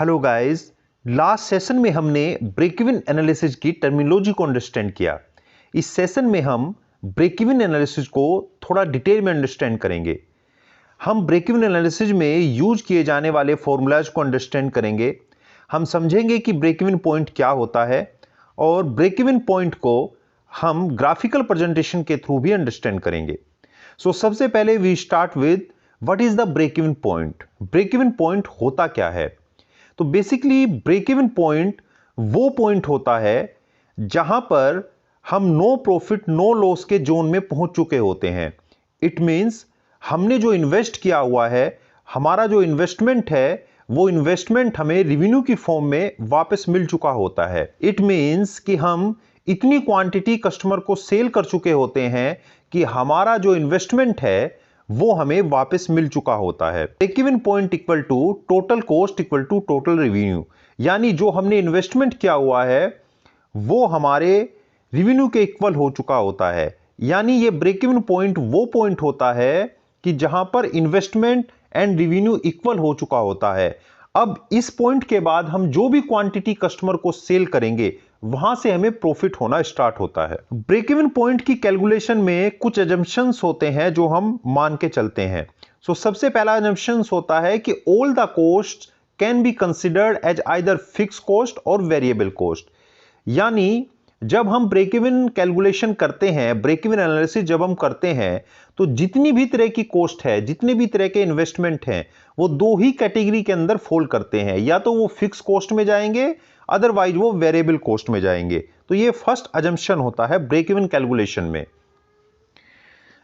Hello guys, last session में हमने break even analysis की टर्मिनोलॉजी को अंडरस्टैंड किया। इस सेशन में हम ब्रेक इवन एनालिसिस को थोड़ा डिटेल में अंडरस्टैंड करेंगे। हम ब्रेक इवन एनालिसिस में यूज किए जाने वाले फॉर्मूलाज को अंडरस्टैंड करेंगे। हम समझेंगे कि ब्रेक इवन पॉइंट क्या होता है और ब्रेक इवन पॉइंट को हम ग्राफिकल प्रेजेंटेशन के थ्रू भी अंडरस्टैंड करेंगे। सबसे पहले we start with what is the break even point. Break even point होता क्या है? तो बेसिकली ब्रेक इवन पॉइंट वो पॉइंट होता है जहां पर हम नो प्रॉफिट नो लॉस के जोन में पहुंच चुके होते हैं। इट मींस हमने जो इन्वेस्ट किया हुआ है, हमारा जो इन्वेस्टमेंट है, वो इन्वेस्टमेंट हमें रिवेन्यू की फॉर्म में वापस मिल चुका होता है। इट मींस कि हम इतनी क्वांटिटी कस्टमर को सेल कर चुके होते हैं कि हमारा जो इन्वेस्टमेंट है वो हमें वापस मिल चुका होता है। Break even point equal to total cost equal to total revenue, यानी जो हमने इन्वेस्टमेंट किया हुआ है वो हमारे रेवेन्यू के इक्वल हो चुका होता है। यानी ये ब्रेक इवन पॉइंट वो पॉइंट होता है कि जहां पर इन्वेस्टमेंट एंड रेवेन्यू इक्वल हो चुका होता है। अब इस पॉइंट के बाद हम जो भी क्वांटिटी कस्टमर को सेल करेंगे वहां से हमें प्रॉफिट होना स्टार्ट होता है। ब्रेक इवन पॉइंट की कैलकुलेशन में कुछ अजम्पशंस होते हैं जो हम मान के चलते हैं। सबसे पहला अजम्पशंस होता है कि all the cost can be considered as either fix cost और वेरिएबल कॉस्ट। यानी जब हम ब्रेक इवन कैलकुलेशन करते हैं, ब्रेक इवन एनालिसिस जब हम करते हैं, तो जितनी भी तरह की कॉस्ट है, जितने भी तरह के इन्वेस्टमेंट हैं, वो दो ही कैटेगरी के अंदर फोल्ड करते हैं। या तो वो फिक्स कॉस्ट में जाएंगे, अदरवाइज वो वेरिएबल कॉस्ट में जाएंगे। तो ये फर्स्ट अजम्पशन होता है ब्रेक इवन कैलकुलेशन में।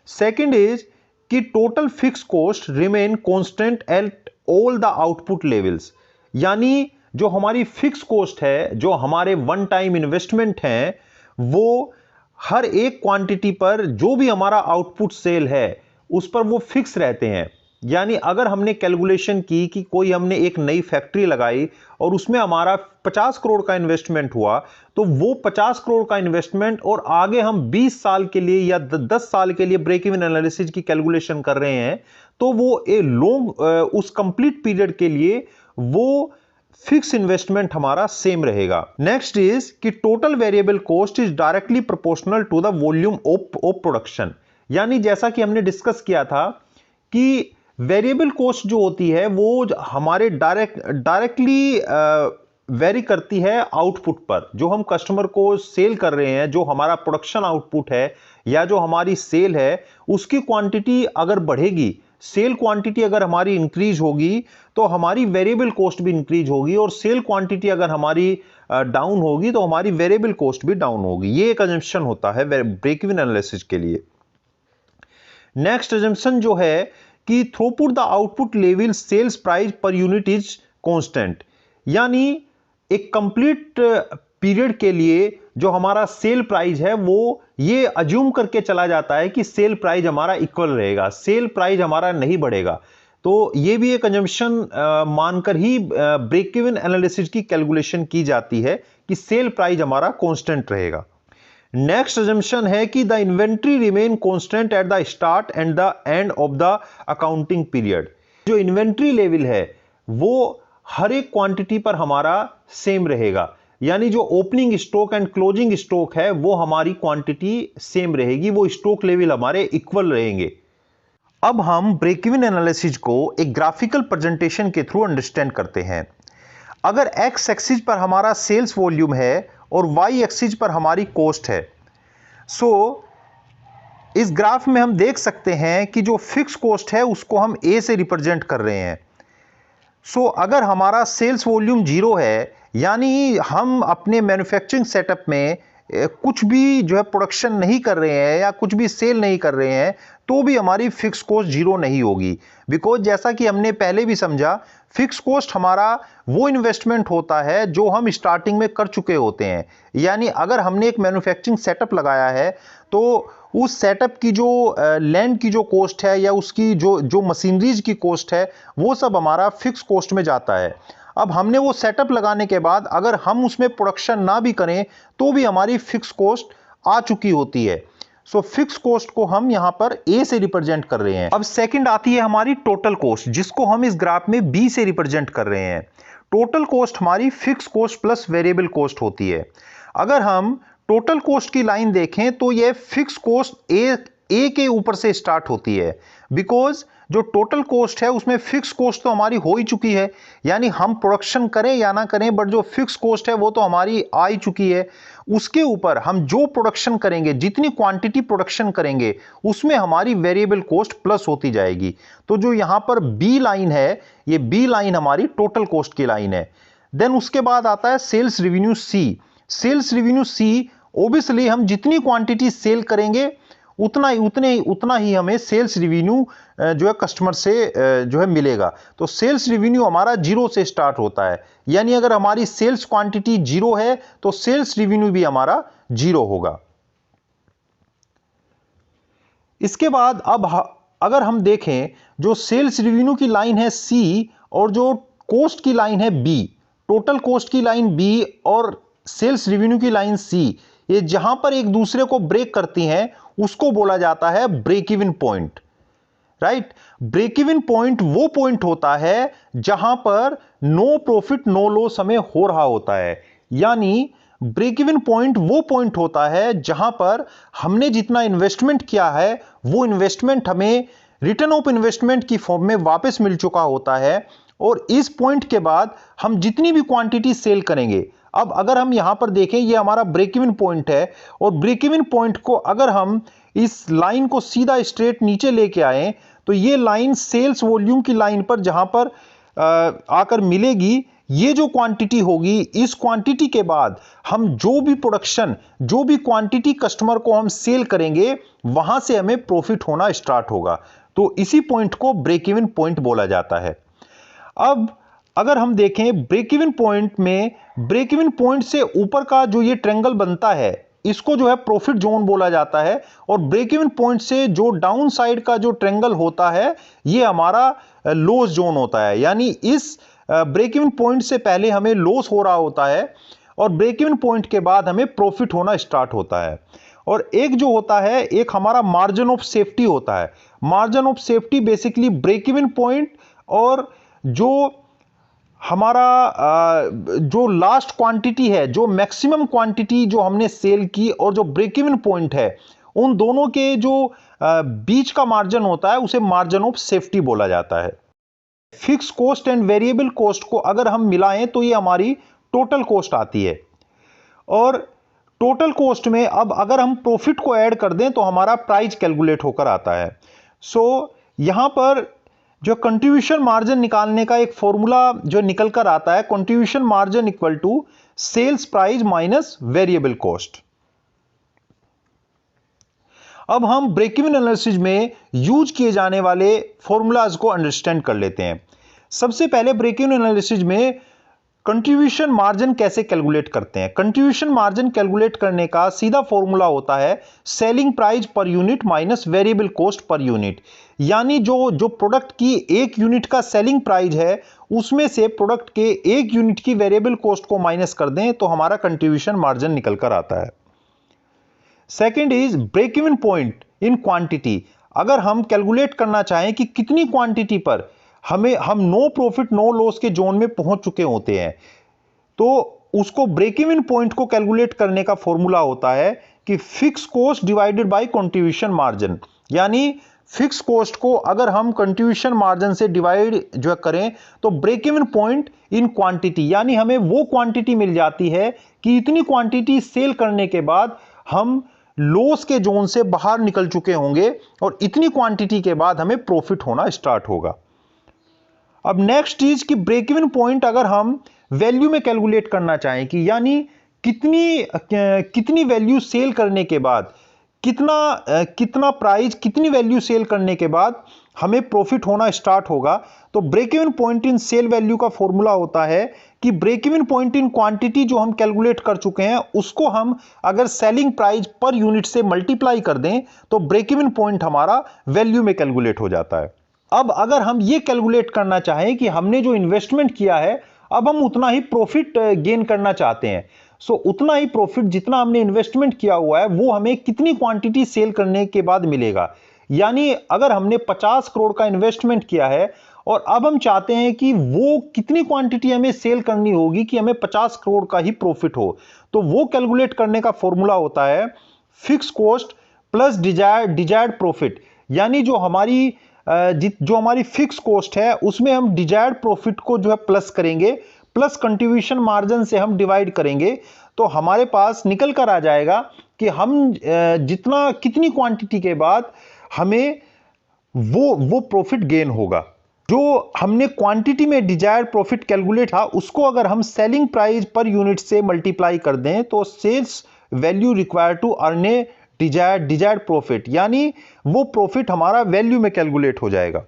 सेकंड इज कि total fix cost remain constant at all the output levels. यानी जो हमारी फिक्स कॉस्ट है, जो हमारे वन टाइम इन्वेस्टमेंट हैं, वो हर एक क्वांटिटी पर जो भी हमारा आउटपुट सेल है उस पर वो फिक्स रहते हैं। यानी अगर हमने कैलकुलेशन की कि कोई हमने एक नई फैक्ट्री लगाई और उसमें हमारा 50 करोड़ का इन्वेस्टमेंट हुआ, तो वो 50 करोड़ का इन्वेस्टमेंट और आगे हम 20 साल के लिए या 10 साल के लिए ब्रेक इवन एनालिसिस की कैलकुलेशन कर रहे हैं, तो वो ए लॉन्ग उस कंप्लीट पीरियड के लिए वो फिक्स इन्वेस्टमेंट हमारा सेम रहेगा। नेक्स्ट इज कि total variable cost is directly proportional to the volume of production. यानी जैसा कि हमने डिस्कस किया था कि वेरिएबल कॉस्ट जो होती है वो हमारे डायरेक्टली वेरी करती है आउटपुट पर। जो हम कस्टमर को सेल कर रहे हैं, जो हमारा प्रोडक्शन आउटपुट है या जो हमारी सेल है, उसकी क्वांटिटी अगर बढ़ेगी, सेल क्वांटिटी अगर हमारी इंक्रीज होगी तो हमारी वेरिएबल कॉस्ट भी इंक्रीज होगी, और सेल क्वांटिटी अगर हमारी डाउन होगी तो हमारी वेरिएबल कॉस्ट भी डाउन होगी। ये एक अजम्पशन होता है ब्रेक इवन एनालिसिस के लिए। नेक्स्ट अजम्पशन जो है कि throughput the output level sales price per unit is constant. यानी एक कंप्लीट पीरियड के लिए जो हमारा सेल प्राइस है वो ये अज्यूम करके चला जाता है कि सेल प्राइस हमारा इक्वल रहेगा, सेल प्राइस हमारा नहीं बढ़ेगा। तो ये भी एक अजम्पशन मानकर ही ब्रेक इवन एनालिसिस की कैलकुलेशन की जाती है कि सेल प्राइस हमारा कांस्टेंट रहेगा। नेक्स्ट अजम्पशन है कि the inventory remain constant at the start and the end of the accounting period. जो इन्वेंट्री लेवल है वो हर एक क्वांटिटी पर हमारा सेम रहेगा। यानी जो opening stock and closing stock है वो हमारी क्वांटिटी सेम रहेगी, वो स्टॉक लेवल हमारे इक्वल रहेंगे। अब हम ब्रेक इवन एनालिसिस को एक ग्राफिकल प्रेजेंटेशन के थ्रू अंडरस्टैंड करते हैं। अगर एक्स एक्सिस पर हमारा सेल्स वॉल्यूम है और वाई एक्सिस पर हमारी कॉस्ट है, इस ग्राफ में हम देख सकते हैं कि जो फिक्स कॉस्ट है उसको हम ए से रिप्रेजेंट कर रहे हैं। अगर हमारा सेल्स वॉल्यूम 0 है, यानी हम अपने मैन्युफैक्चरिंग सेटअप में कुछ भी जो है प्रोडक्शन नहीं कर रहे हैं या कुछ भी सेल नहीं कर रहे हैं, तो भी हमारी फिक्स कॉस्ट 0 नहीं होगी। बिकॉज जैसा कि हमने पहले भी समझा, फिक्स कॉस्ट हमारा वो इन्वेस्टमेंट होता है जो हम स्टार्टिंग में कर चुके होते हैं। यानी अगर हमने एक मैन्युफैक्चरिंग सेटअप लगाया है तो उस सेटअप की जो लैंड की जो कॉस्ट है या उसकी जो मशीनरीज की कॉस्ट है वो सब हमारा फिक्स कॉस्ट में जाता है। अब हमने वो सेटअप लगाने के बाद अगर हम उसमें प्रोडक्शन ना भी करें तो भी हमारी फिक्स कॉस्ट आ चुकी होती है। फिक्स कॉस्ट को हम यहां पर ए से रिप्रेजेंट कर रहे हैं। अब सेकंड आती है हमारी टोटल कॉस्ट, जिसको हम इस ग्राफ में बी से रिप्रेजेंट कर रहे हैं। टोटल कॉस्ट हमारी fix cost plus variable cost होती है। अगर हम टोटल कॉस्ट की लाइन देखें तो ये फिक्स कॉस्ट ए के ऊपर से स्टार्ट होती है, बिकॉज जो टोटल कॉस्ट है उसमें फिक्स कॉस्ट तो हमारी हो ही चुकी है, यानी हम प्रोडक्शन करें या ना करें बट जो फिक्स कॉस्ट है वो तो हमारी आ ही चुकी है। उसके ऊपर हम जो प्रोडक्शन करेंगे, जितनी क्वांटिटी प्रोडक्शन करेंगे, उसमें हमारी वेरिएबल कॉस्ट प्लस होती जाएगी। तो जो यहां पर बी लाइन है, ये बी लाइन हमारी टोटल कॉस्ट की लाइन है। देन उसके बाद आता है सेल्स रेवेन्यू सी। सेल्स रेवेन्यू सी, ऑब्वियसली हम जितनी क्वांटिटी सेल करेंगे उतना ही हमें सेल्स रेवेन्यू जो है कस्टमर से जो है मिलेगा। तो सेल्स रेवेन्यू हमारा जीरो से स्टार्ट होता है, यानी अगर हमारी सेल्स क्वांटिटी जीरो है तो सेल्स रेवेन्यू भी हमारा जीरो होगा। इसके बाद अब अगर हम देखें, जो सेल्स रेवेन्यू की लाइन है सी और जो कॉस्ट की लाइन है बी, टोटल कॉस्ट की लाइन बी और सेल्स रेवेन्यू की लाइन सी, ये जहां पर एक दूसरे को ब्रेक करती हैं उसको बोला जाता है break even point, right. Break even point वो पॉइंट होता है जहां पर नो प्रॉफिट नो लॉस हमें हो रहा होता है, यानी ब्रेक इवन पॉइंट वो पॉइंट होता है जहां पर हमने जितना इन्वेस्टमेंट किया है वो इन्वेस्टमेंट हमें रिटर्न ऑफ इन्वेस्टमेंट की फॉर्म में वापस मिल चुका होता है, और इस पॉइंट के बाद हम जितनी भी क्वांटिटी सेल करेंगे, अब अगर हम यहां पर देखें ये हमारा ब्रेक इवन पॉइंट है, और ब्रेक इवन पॉइंट को अगर हम इस लाइन को सीधा स्ट्रेट नीचे लेके आए तो ये लाइन सेल्स वॉल्यूम की लाइन पर जहां पर आकर मिलेगी, ये जो क्वांटिटी होगी, इस क्वांटिटी के बाद हम जो भी प्रोडक्शन, जो भी क्वांटिटी कस्टमर को हम सेल करेंगे वहां से हमें प्रॉफिट होना स्टार्ट होगा। तो इसी पॉइंट को ब्रेक इवन पॉइंट बोला जाता है। अब अगर हम देखें ब्रेक इवन पॉइंट में, ब्रेक इवन पॉइंट से ऊपर का जो ये ट्रायंगल बनता है इसको जो है प्रॉफिट जोन बोला जाता है, और ब्रेक इवन पॉइंट से जो डाउन साइड का जो ट्रायंगल होता है ये हमारा लॉस जोन होता है, यानी इस ब्रेक इवन पॉइंट से पहले हमें लॉस हो रहा होता है और ब्रेक इवन पॉइंट के बाद हमें प्रॉफिट होना स्टार्ट होता है। और एक जो होता है, एक हमारा मार्जिन ऑफ सेफ्टी होता है। Margin of safety basically break even point और जो हमारा जो लास्ट क्वांटिटी है, जो मैक्सिमम क्वांटिटी जो हमने सेल की और जो ब्रेक इवन पॉइंट है, उन दोनों के जो बीच का मार्जिन होता है उसे मार्जिन ऑफ सेफ्टी बोला जाता है। Fix cost and variable cost को अगर हम मिलाएं तो ये हमारी टोटल कॉस्ट आती है, और टोटल कॉस्ट में अब अगर हम प्रॉफिट को ऐड कर दें तो हमारा प्राइस कैलकुलेट होकर आता है। सो यहां पर जो कंट्रीब्यूशन मार्जिन निकालने का एक फॉर्मूला जो निकल कर आता है, contribution margin equal to sales price minus variable cost. अब हम ब्रेक इवन एनालिसिस में यूज किए जाने वाले फॉर्मूलाज को अंडरस्टैंड कर लेते हैं। सबसे पहले ब्रेक इवन एनालिसिस में कंट्रीब्यूशन मार्जिन कैसे कैलकुलेट करते हैं। कंट्रीब्यूशन मार्जिन कैलकुलेट करने का सीधा फॉर्मूला होता है selling price per unit minus variable cost per unit, यानी जो प्रोडक्ट की एक यूनिट का सेलिंग प्राइस है उसमें से प्रोडक्ट के एक यूनिट की वेरिएबल कॉस्ट को माइनस कर दें तो हमारा कंट्रीब्यूशन मार्जिन निकल कर आता है। Second is break even point in quantity. अगर हम कैलकुलेट करना चाहें कि कितनी क्वांटिटी पर हम नो प्रॉफिट नो लॉस के जोन में पहुंच चुके होते हैं, तो उसको ब्रेक इवन पॉइंट को कैलकुलेट करने का फॉर्मूला होता है कि fix cost divided by contribution margin, यानी फिक्स कॉस्ट को अगर हम कंट्रीब्यूशन मार्जिन से डिवाइड जो करें तो break even point in quantity, यानी हमें वो क्वांटिटी मिल जाती है कि इतनी क्वांटिटी सेल करने के बाद हम लॉस के जोन से बाहर निकल चुके होंगे और इतनी क्वांटिटी के बाद हमें प्रॉफिट होना स्टार्ट होगा। अब नेक्स्ट चीज कि ब्रेक इवन पॉइंट अगर हम वैल्यू में कैलकुलेट करना चाहें कि यानी कितनी वैल्यू सेल करने के बाद, कितना प्राइस, कितनी वैल्यू सेल करने के बाद हमें प्रॉफिट होना स्टार्ट होगा, तो break even point in sale value का फॉर्मूला होता है कि break even point in quantity जो हम कैलकुलेट कर चुके हैं उसको हम अगर सेलिंग प्राइस पर यूनिट से मल्टीप्लाई कर दें तो ब्रेक इवन पॉइंट हमारा वैल्यू में कैलकुलेट हो जाता है। अब अगर हम ये कैलकुलेट करना चाहें कि हमने जो इन्वेस्टमेंट किया है अब हम उतना ही प्रॉफिट गेन करना चाहते हैं, सो उतना ही प्रॉफिट जितना हमने इन्वेस्टमेंट किया हुआ है वो हमें कितनी क्वांटिटी सेल करने के बाद मिलेगा। यानी अगर हमने 50 करोड़ का इन्वेस्टमेंट किया है और अब हम चाहते हैं कि वो कितनी क्वांटिटी हमें सेल करनी होगी कि हमें 50 करोड़ का ही प्रॉफिट हो। तो वो कैलकुलेट करने का फॉर्मूला होता है fix cost plus desired profit. यानी जो हमारी फिक्स कॉस्ट है उसमें हम डिजायर्ड प्रॉफिट को जो है प्लस करेंगे, प्लस कंट्रीब्यूशन मार्जिन से हम डिवाइड करेंगे, तो हमारे पास निकल कर आ जाएगा कि हम कितनी क्वांटिटी के बाद हमें वो प्रॉफिट गेन होगा। जो हमने क्वांटिटी में डिजायर्ड प्रॉफिट कैलकुलेट था उसको अगर हम सेलिंग प्राइस पर यूनिट से मल्टीप्लाई कर दें तो sales value required to earn a desired profit, यानी वो प्रॉफिट हमारा वैल्यू में कैलकुलेट हो जाएगा।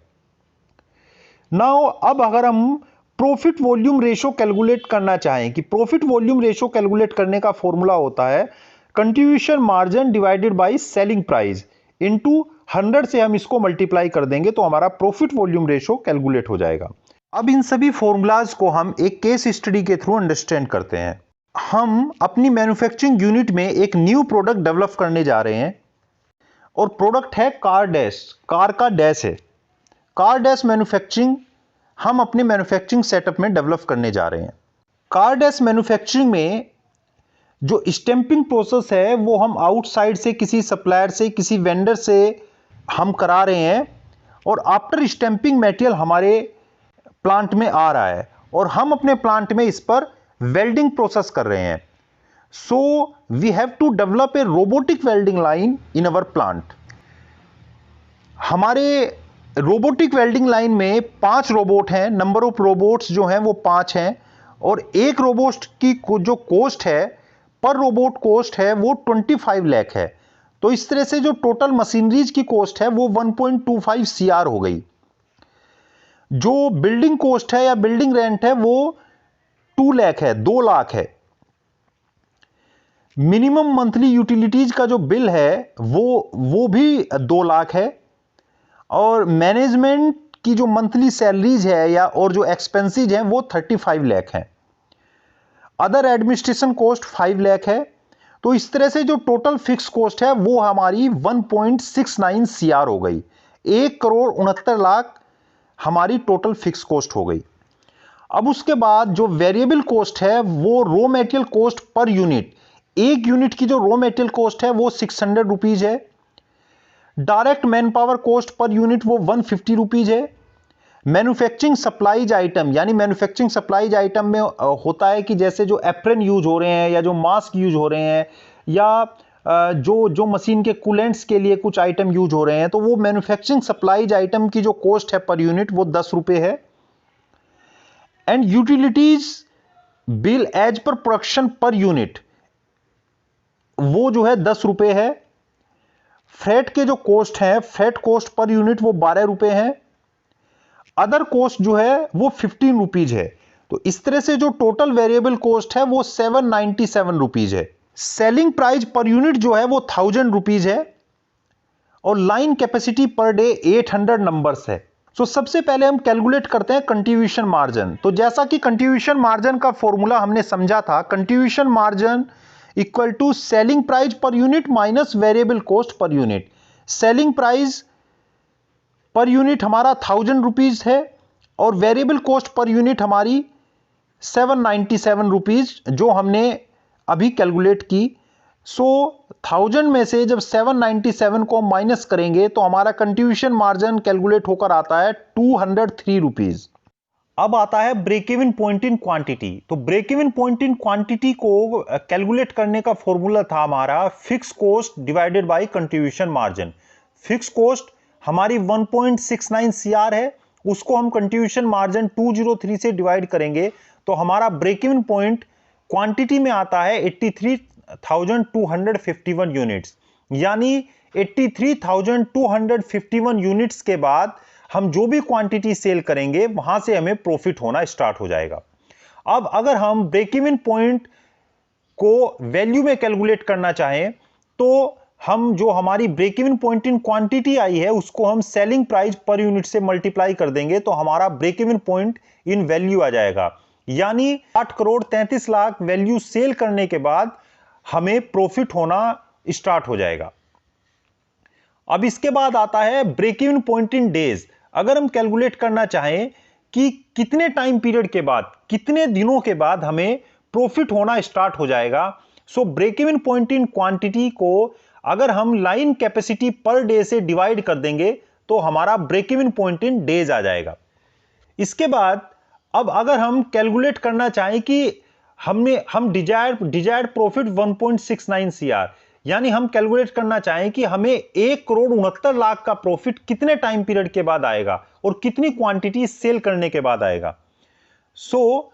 नाउ अब अगर हम प्रॉफिट वॉल्यूम रेशो कैलकुलेट करना चाहें कि प्रॉफिट वॉल्यूम रेशो कैलकुलेट करने का फॉर्मूला होता है contribution margin divided by selling price into 100 से हम इसको मल्टीप्लाई कर देंगे तो हमारा प्रॉफिट वॉल्यूम रेशो कैलकुलेट हो जाएगा। अब इन सभी फॉर्मूलाज को हम एक केस स्टडी के थ्रू अंडरस्टैंड करते हैं। हम अपनी मैन्युफैक्चरिंग यूनिट में एक न्यू प्रोडक्ट डेवलप करने जा रहे हैं और प्रोडक्ट है कार डैश, कार का डैश है। कार डैश मैन्युफैक्चरिंग हम अपने मैन्युफैक्चरिंग सेटअप में डेवलप करने जा रहे हैं। कार डैश मैन्युफैक्चरिंग में जो स्टैंपिंग प्रोसेस है वो हम आउटसाइड से किसी सप्लायर से किसी वेंडर से हम करा रहे हैं और आफ्टर स्टैंपिंग मटेरियल हमारे प्लांट में आ रहा है और हम अपने प्लांट में इस पर वेल्डिंग प्रोसेस कर रहे हैं। So we have to develop a robotic welding line in our plant. हमारे रोबोटिक वेल्डिंग लाइन में 5 रोबोट हैं, नंबर ऑफ रोबोट्स जो हैं वो 5 हैं और एक रोबोट की जो कॉस्ट है पर रोबोट कॉस्ट है वो 25 लाख है। तो इस तरह से जो टोटल मशीनरीज की कॉस्ट है वो 1.25 CR हो गई। जो बिल्डिंग कॉस्ट है या बिल्डिंग रेंट है वो 2 लाख है, 2 लाख है। मिनिमम मंथली यूटिलिटीज का जो बिल है वो भी 2 लाख है और मैनेजमेंट की जो मंथली सैलरीज है या और जो एक्सपेंसेज हैं वो 35 लाख है। अदर एडमिनिस्ट्रेशन कॉस्ट 5 लाख है। तो इस तरह से जो टोटल फिक्स कॉस्ट है वो हमारी 1.69 CR हो गई। 1,69,00,000 हमारी टोटल फिक्स कॉस्ट हो गई। अब उसके बाद जो वेरिएबल कॉस्ट है वो raw material cost per unit, एक यूनिट की जो रॉ मटेरियल कॉस्ट है वो 600 रुपीज है। Direct man power cost per unit वो 150 रुपीज है। मैन्युफैक्चरिंग सप्लाईज आइटम, यानी मैन्युफैक्चरिंग सप्लाईज आइटम में होता है कि जैसे जो एप्रन यूज हो रहे हैं या जो मास्क यूज हो रहे हैं या जो मशीन के कूलेंट्स के लिए कुछ आइटम यूज हो रहे हैं, तो वो मैन्युफैक्चरिंग सप्लाईज आइटम की जो कॉस्ट है पर यूनिट वो 10 रुपए है। And utilities bill as per production per unit वो जो है 10 रुपए है। फ्रेट के जो कॉस्ट है, फ्रेट कॉस्ट पर यूनिट वो 12 रुपए है। अदर कॉस्ट जो है वो 15 रुपीज है। तो इस तरह से जो टोटल वेरिएबल कॉस्ट है वो 797 रुपीज है। सेलिंग प्राइस पर यूनिट जो है वो 1000 रुपीज है और line capacity per day 800 numbers है। तो सबसे पहले हम कैलकुलेट करते हैं कंट्रीब्यूशन मार्जिन। तो जैसा कि कंट्रीब्यूशन मार्जिन का फॉर्मूला हमने समझा था, contribution margin equal to selling price per unit minus variable cost per unit. Selling price per unit हमारा 1000 रुपीज है और वेरिएबल कॉस्ट पर यूनिट हमारी 797 रुपीज जो हमने अभी कैलकुलेट की। सो 1000 में से जब 797 को माइनस करेंगे तो हमारा कंट्रीब्यूशन मार्जिन कैलकुलेट होकर आता है 203 रुपीज। अब आता है break even point in quantity. तो break even point in quantity को कैलकुलेट करने का फॉर्मूला था हमारा fix cost divided by contribution margin. Fix cost हमारी 1.69 CR है, उसको हम कंट्रीब्यूशन मार्जिन 203 से डिवाइड करेंगे तो हमारा ब्रेक इवन पॉइंट क्वांटिटी में आता है 83,251 यूनिट्स। यानी 83,251 यूनिट्स के बाद हम जो भी क्वांटिटी सेल करेंगे वहां से हमें प्रॉफिट होना स्टार्ट हो जाएगा। अब अगर हम ब्रेक इवन पॉइंट को वैल्यू में कैलकुलेट करना चाहें तो हम जो हमारी break even point in quantity आई है उसको हम सेलिंग प्राइस पर यूनिट से मल्टीप्लाई कर देंगे तो हमारा break even point in value आ जाएगा। यानी 8,33,00,000 वैल्यू सेल करने के बाद हमें प्रॉफिट होना स्टार्ट हो जाएगा। अब इसके बाद आता है break even point in days. अगर हम कैलकुलेट करना चाहें कि कितने टाइम पीरियड के बाद, कितने दिनों के बाद हमें प्रॉफिट होना स्टार्ट हो जाएगा, so break even point in quantity को अगर हम लाइन कैपेसिटी पर डे से डिवाइड कर देंगे तो हमारा break even point in days आ जाएगा। इसके बाद अब अगर हम कैलकुलेट करना चाहें कि हम डिजायर्ड प्रॉफिट 1.69 सीआर, यानी हम कैलकुलेट करना चाहें कि हमें 1,69,00,000 का प्रॉफिट कितने टाइम पीरियड के बाद आएगा और कितनी क्वांटिटी सेल करने के बाद आएगा। So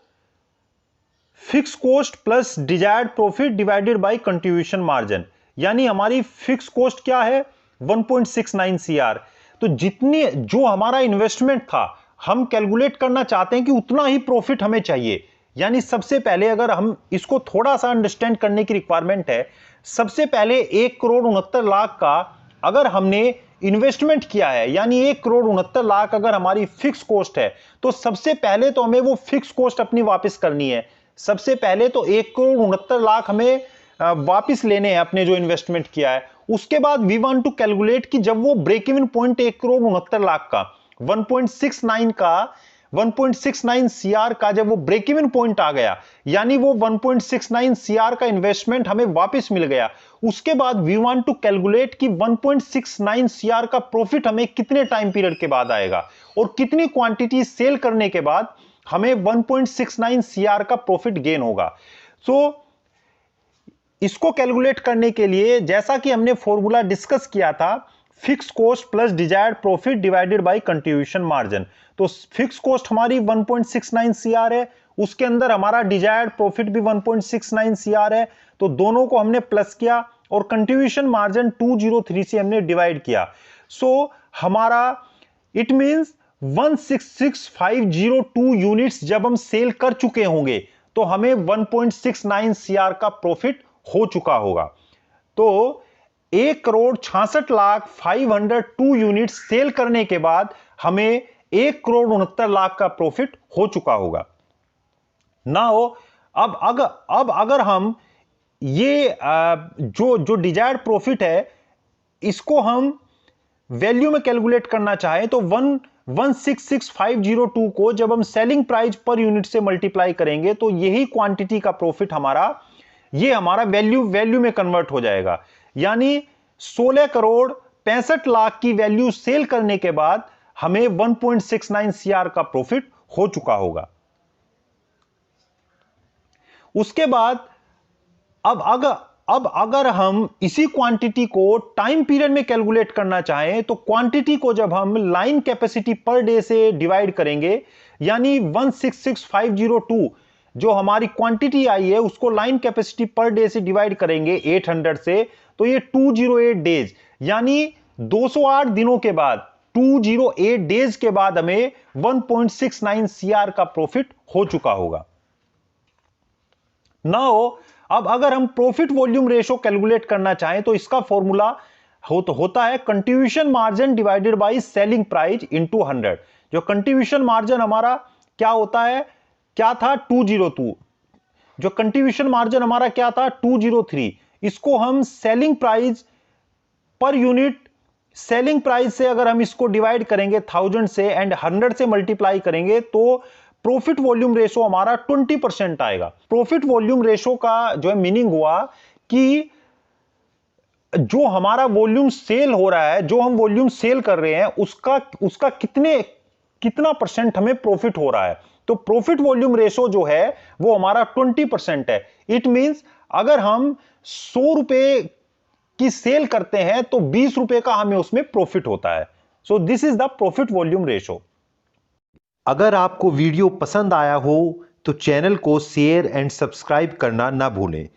fix cost plus desired profit divided by contribution margin, यानी हमारी फिक्स कॉस्ट क्या है 1.69 सीआर। तो जितनी जो हमारा इन्वेस्टमेंट था हम कैलकुलेट करना चाहते हैं कि उतना ही प्रॉफिट हमें चाहिए। यानी सबसे पहले अगर हम इसको थोड़ा सा अंडरस्टैंड करने की रिक्वायरमेंट है, सबसे पहले 1,69,00,000 का अगर हमने इन्वेस्टमेंट किया है, यानी 1,69,00,000 अगर हमारी फिक्स कॉस्ट है, तो सबसे पहले तो हमें वो फिक्स कॉस्ट अपनी वापस करनी है। सबसे पहले तो 1,69,00,000 हमें वापस लेने हैं अपने जो इन्वेस्टमेंट किया है। उसके बाद वी वांट टू कैलकुलेट कि जब वो ब्रेक इवन पॉइंट 1,69,00,000 का 1.69 सीआर का जब वो ब्रेक इवन पॉइंट आ गया, यानी वो 1.69 सीआर का इन्वेस्टमेंट हमें वापस मिल गया, उसके बाद वी वांट टू कैलकुलेट कि 1.69 सीआर का प्रॉफिट हमें कितने टाइम पीरियड के बाद आएगा और कितनी क्वांटिटी सेल करने के बाद हमें 1.69 सीआर का प्रॉफिट गेन होगा। सो इसको कैलकुलेट करने के लिए जैसा कि हमने फॉर्मूला डिस्कस किया था, fix cost plus desired profit divided by contribution margin. तो फिक्स कॉस्ट हमारी 1.69 सीआर है, उसके अंदर हमारा डिजायर्ड प्रॉफिट भी 1.69 सीआर है, तो दोनों को हमने प्लस किया और कंट्रीब्यूशन मार्जिन 203 से हमने डिवाइड किया। सो हमारा इट मींस 166,502 यूनिट्स जब हम सेल कर चुके होंगे तो हमें 1.69 सीआर का प्रॉफिट हो चुका होगा। तो 1,66,502 यूनिट सेल करने के बाद हमें 1,69,00,000 का प्रॉफिट हो चुका होगा। नाउ अब अगर हम ये जो डिजायर्ड प्रॉफिट है इसको हम वैल्यू में कैलकुलेट करना चाहें तो 166,502 को जब हम सेलिंग प्राइस पर यूनिट से मल्टीप्लाई करेंगे तो यही क्वांटिटी का प्रॉफिट हमारा वैल्यू में कन्वर्ट हो जाएगा। यानी 16,65,00,000 की वैल्यू सेल करने के बाद हमें 1.69 सीआर का प्रॉफिट हो चुका होगा। उसके बाद अब अगर हम इसी क्वांटिटी को टाइम पीरियड में कैलकुलेट करना चाहें तो क्वांटिटी को जब हम लाइन कैपेसिटी पर डे से डिवाइड करेंगे, यानी 166,502 जो हमारी क्वांटिटी आई है उसको लाइन कैपेसिटी पर डे से डिवाइड करेंगे 800 से, तो ये 208 डेज, यानी 208 दिनों के बाद 208 डेज के बाद हमें 1.69 सीआर का प्रॉफिट हो चुका होगा। नाउ अब अगर हम प्रॉफिट वॉल्यूम रेशो कैलकुलेट करना चाहें तो इसका फॉर्मूला होता है contribution margin divided by selling price into 100। जो कंट्रीब्यूशन मार्जिन हमारा क्या होता है, क्या था 202, जो कंट्रीब्यूशन मार्जिन हमारा क्या था 203, इसको हम selling price per unit, selling price से अगर हम इसको डिवाइड करेंगे 1000 से एंड 100 से मल्टीप्लाई करेंगे तो प्रॉफिट वॉल्यूम रेशो हमारा 20% आएगा। प्रॉफिट वॉल्यूम रेशो का जो है मीनिंग हुआ कि जो हमारा वॉल्यूम सेल हो रहा है, जो हम वॉल्यूम सेल कर रहे हैं उसका कितना परसेंट हमें प्रॉफिट हो रहा है। तो प्रॉफिट वॉल्यूम रेशो जो है वो हमारा 20% है। इट मींस अगर हम 100 रुपए की सेल करते हैं तो 20 रुपए का हमें उसमें प्रॉफिट होता है। So this is the profit volume ratio. अगर आपको वीडियो पसंद आया हो तो चैनल को शेयर एंड सब्सक्राइब करना ना भूलें।